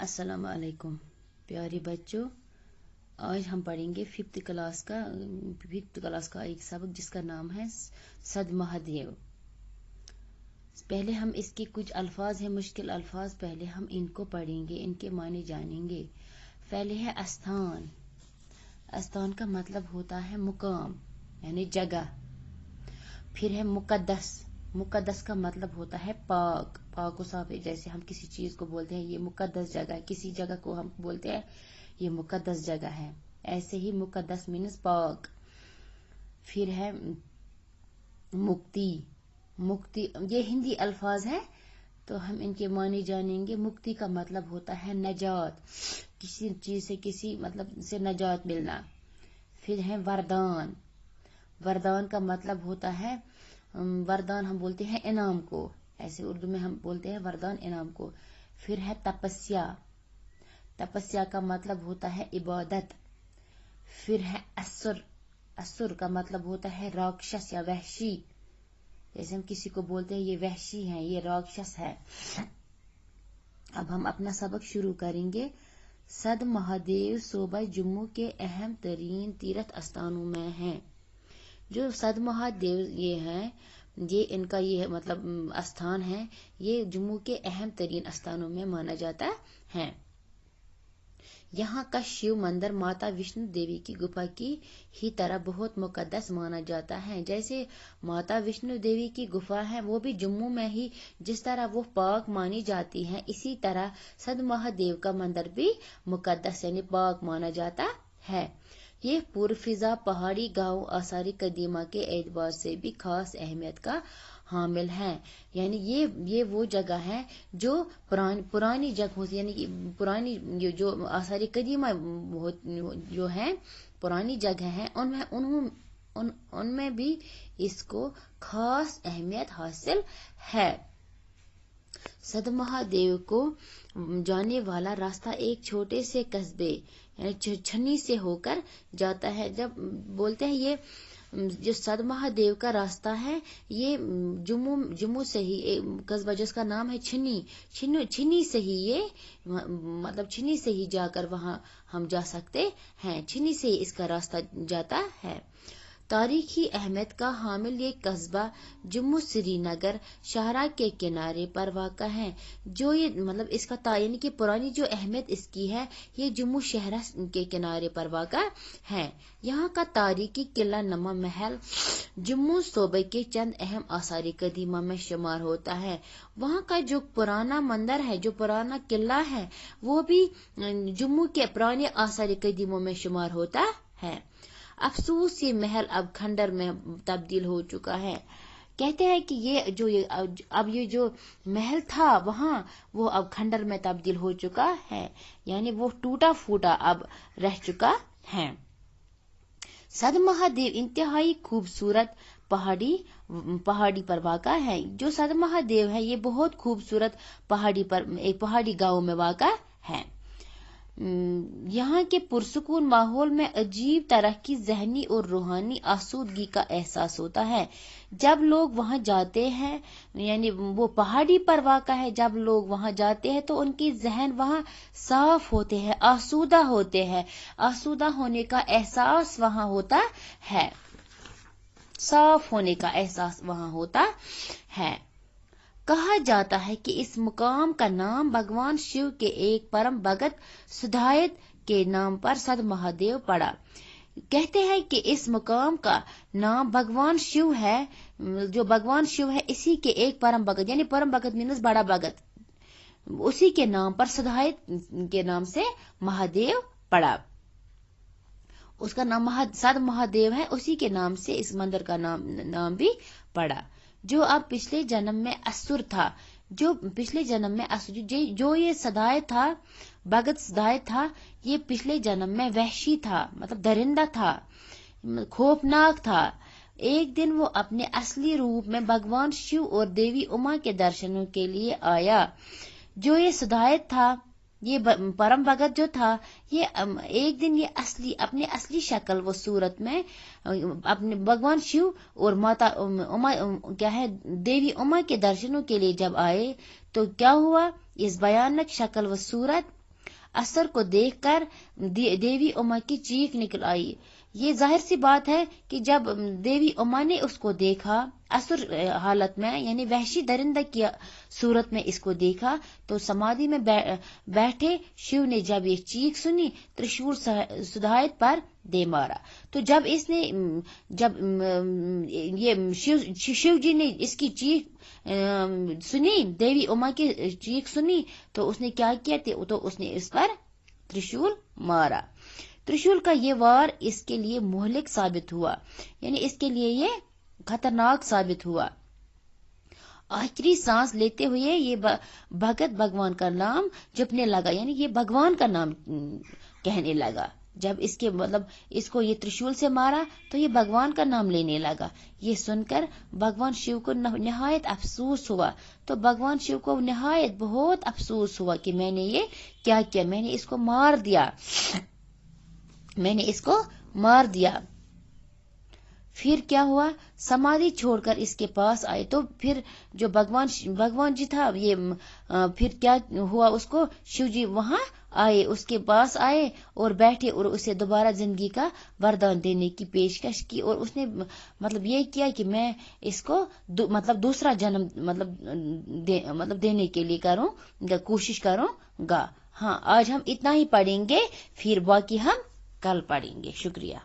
अस्सलाम वालेकुम प्यारे बच्चों। आज हम पढ़ेंगे फिफ्थ क्लास का एक सबक जिसका नाम है सद महादेव। पहले हम इसके कुछ अल्फाज हैं, मुश्किल अल्फाज, पहले हम इनको पढ़ेंगे, इनके माने जानेंगे। पहले है आस्थान। आस्थान का मतलब होता है मुकाम यानी जगह। फिर है मुकद्दस। मुकद्दस का मतलब होता है पाक, पाक साफ। जैसे हम किसी चीज को बोलते हैं ये मुकद्दस जगह है, किसी जगह को हम बोलते हैं ये मुकद्दस जगह है, ऐसे ही मुकद्दस मीन्स पाक। फिर है मुक्ति। मुक्ति ये हिंदी अल्फाज है तो हम इनके माने जानेंगे। मुक्ति का मतलब होता है नजात, किसी चीज से किसी मतलब से नजात मिलना। फिर है वरदान। वरदान का मतलब होता है, वरदान हम बोलते हैं इनाम को, ऐसे उर्दू में हम बोलते हैं वरदान इनाम को। फिर है तपस्या। तपस्या का मतलब होता है इबादत। फिर है असुर। असुर का मतलब होता है राक्षस या वहशी, जैसे हम किसी को बोलते हैं ये वहशी है, ये राक्षस है। अब हम अपना सबक शुरू करेंगे। सद महादेव सूबा जम्मू के अहम तरीन तीर्थ स्थानों में है। जो सद महादेव ये हैं, ये इनका ये मतलब स्थान है, ये जम्मू के अहम तरीन स्थानों में माना जाता है। यहाँ का शिव मंदिर माता विष्णु देवी की गुफा की ही तरह बहुत मुकद्दस माना जाता है। जैसे माता विष्णु देवी की गुफा है वो भी जम्मू में ही जिस तरह वो पाक मानी जाती है, इसी तरह सद महादेव का मंदिर भी मुकद्दस यानी पाक माना जाता है। ये पूर्वफिजा पहाड़ी गांव आसारी कदीमा के एतबार से भी खास अहमियत का हामिल है। यानी ये वो जगह है जो पुरानी जगह होती, यानी कि पुरानी जो आसारी कदीमा जो है पुरानी जगह है, उनमें भी इसको खास अहमियत हासिल है। सद महादेव को जाने वाला रास्ता एक छोटे से कस्बे यानी छन्नी से होकर जाता है। जब बोलते हैं ये जो सद महादेव का रास्ता है ये जम्मू से ही कस्बा जिसका नाम है छिन्नी से ही ये मतलब छिन्नी से ही जाकर वहां हम जा सकते हैं। छिन्नी से ही इसका रास्ता जाता है। तारीखी अहमियत का हामिल ये कस्बा जम्मू श्रीनगर शाहरा के किनारे पर वाक़ा है। जो ये मतलब इसका यानी कि पुरानी जो अहमियत इसकी है ये जम्मू शहरा के किनारे पर वाक़ा है। यहाँ का तारीखी किला नमा महल जम्मू सूबे के चंद अहम आसारी कदीमा में शुमार होता है। वहाँ का जो पुराना मंदिर है, जो पुराना किला है, वो भी जम्मू के पुराने आसारी कदीमों में शुमार होता है। अफसोस ये महल अब खंडर में तब्दील हो चुका है। कहते हैं कि ये जो महल था वहां वो अब खंडर में तब्दील हो चुका है, यानी वो टूटा फूटा अब रह चुका है। सद महादेव इंतहाई खूबसूरत पहाड़ी पर वाक़ा है। जो सद महादेव है ये बहुत खूबसूरत एक पहाड़ी गांव में वाक़ा है। यहाँ के पुरसुकून माहौल में अजीब तरह की ज़हनी और रूहानी आसूदगी का एहसास होता है जब लोग वहां जाते हैं। यानी वो पहाड़ी पर वाक़ा है, जब लोग वहां जाते हैं तो उनकी जहन वहां साफ होते हैं, आसूदा होते हैं, आसूदा होने का एहसास वहां होता है, साफ होने का एहसास वहां होता है। कहा जाता है कि इस मुकाम का नाम भगवान शिव के एक परम भगत सुधायत के नाम पर सद महादेव पड़ा। कहते हैं कि इस मुकाम का नाम भगवान शिव है, जो भगवान शिव है इसी के एक परम भगत यानी परम भगत मीन्स बड़ा भगत, उसी के नाम पर सुधायत के नाम से महादेव पड़ा। उसका नाम सद महादेव है, उसी के नाम से इस मंदिर का नाम भी पड़ा। जो अब पिछले जन्म में असुर था, जो पिछले जन्म में असुर जो ये सदाए था, भगत सदाए था, ये पिछले जन्म में वहशी था, मतलब दरिंदा था, खौफनाक था। एक दिन वो अपने असली रूप में भगवान शिव और देवी उमा के दर्शनों के लिए आया। जो ये सदायत था, ये परम भगत जो था, ये एक दिन ये अपनी असली शक्ल व सूरत में अपने भगवान शिव और माता उमा देवी उमा के दर्शनों के लिए जब आए तो क्या हुआ, इस भयानक शक्ल व सूरत असुर को देखकर देवी उमा की चीख निकल आई। ये जाहिर सी बात है कि जब देवी उमा ने उसको देखा असुर हालत में, यानी वहशी दरिंदा की सूरत में इसको देखा, तो समाधि में बैठे शिव ने जब ये चीख सुनी, त्रिशूल सुधायत पर दे मारा। तो जब इसने ये शिव जी ने इसकी चीख सुनी, देवी उमा की चीख सुनी, तो उसने क्या किया, तो उसने इस पर त्रिशूल मारा। त्रिशूल का ये वार इसके लिए मुहलिक साबित हुआ, यानी इसके लिए ये खतरनाक साबित हुआ। आखिरी सांस लेते हुए ये भगत भगवान का नाम जपने लगा, यानी ये भगवान का नाम कहने लगा। जब इसके इसको ये त्रिशूल से मारा तो ये भगवान का नाम लेने लगा। ये सुनकर भगवान शिव को निहायत अफसोस हुआ। तो भगवान शिव को निहायत बहुत अफसोस हुआ कि मैंने ये क्या किया, मैंने इसको मार दिया। फिर क्या हुआ, समाधि छोड़कर इसके पास आए। तो फिर जो भगवान जी था, ये फिर क्या हुआ, उसको शिव जी वहां आए, उसके पास आए और बैठे और उसे दोबारा जिंदगी का वरदान देने की पेशकश की। और उसने ये किया कि मैं इसको दूसरा जन्म देने के लिए कोशिश करूंगा। हाँ, आज हम इतना ही पढ़ेंगे, फिर बाकी हम कल पढ़ेंगे। शुक्रिया।